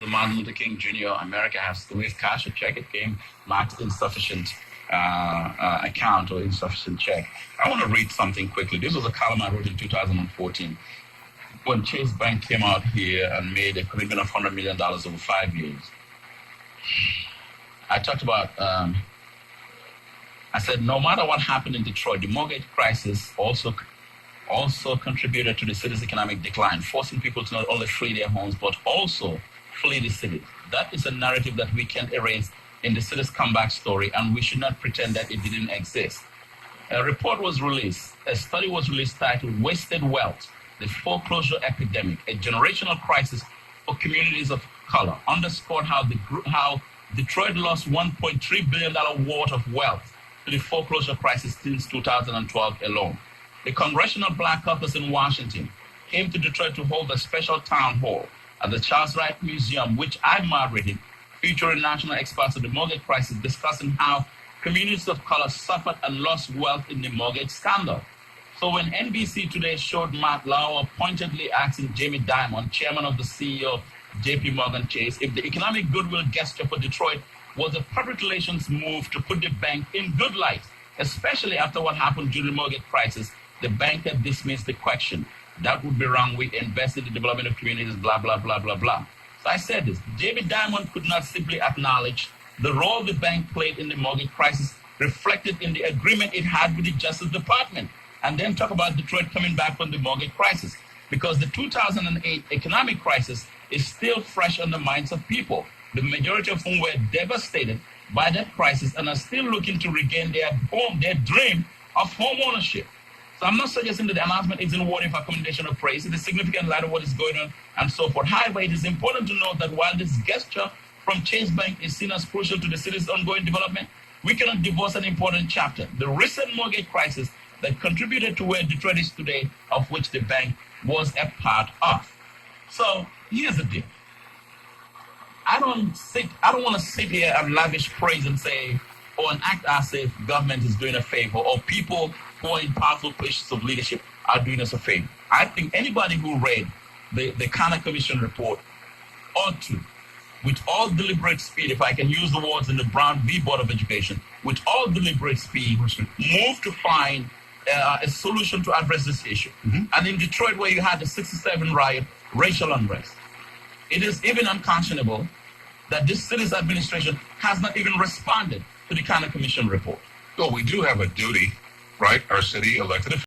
Martin Luther King Jr., America has to raise cash or check. It came marked insufficient account or insufficient check. I want to read something quickly. This was a column I wrote in 2014 when Chase Bank came out here and made a commitment of $100 million over 5 years. I talked about, I said, no matter what happened in Detroit, the mortgage crisis also contributed to the city's economic decline, forcing people to not only flee their homes, but also flee the city. That is a narrative that we can't erase in the city's comeback story, and we should not pretend that it didn't exist. A report was released, a study was released titled Wasted Wealth, the Foreclosure Epidemic, a generational crisis for communities of color, underscored how Detroit lost $1.3 billion worth of wealth to the foreclosure crisis since 2012 alone. The Congressional Black Caucus in Washington came to Detroit to hold a special town hall at the Charles Wright Museum, which I moderated, featuring national experts on the mortgage crisis, discussing how communities of color suffered and lost wealth in the mortgage scandal. So when NBC Today showed Matt Lauer pointedly asking Jamie Dimon, chairman of the CEO of JP Morgan Chase, if the economic goodwill gesture for Detroit was a public relations move to put the bank in good light, especially after what happened during the mortgage crisis, the bank had dismissed the question. That would be wrong. We invest in the development of communities, blah, blah, blah, blah, blah. So I said this. Jamie Dimon could not simply acknowledge the role the bank played in the mortgage crisis reflected in the agreement it had with the Justice Department, and then talk about Detroit coming back from the mortgage crisis, because the 2008 economic crisis is still fresh on the minds of people, the majority of whom were devastated by that crisis and are still looking to regain their home, their dream of home ownership. So I'm not suggesting that the announcement isn't worthy of a commendation or praise. It is significant in light of what is going on and so forth. However, it is important to note that while this gesture from Chase Bank is seen as crucial to the city's ongoing development, we cannot divorce an important chapter, the recent mortgage crisis that contributed to where Detroit is today, of which the bank was a part of. So here's the deal. I don't want to sit here and lavish praise and say, or and act as if government is doing a favor, or people who are in powerful positions of leadership are doing us a favor. I think anybody who read the Connor Commission report ought to, with all deliberate speed, if I can use the words in the Brown v. Board of Education, with all deliberate speed, move to find a solution to address this issue. Mm-hmm. And in Detroit, where you had the 67 riot, racial unrest, it is even unconscionable that this city's administration has not even responded to the Connor Commission report. So we do have a duty, right? Our city elected officials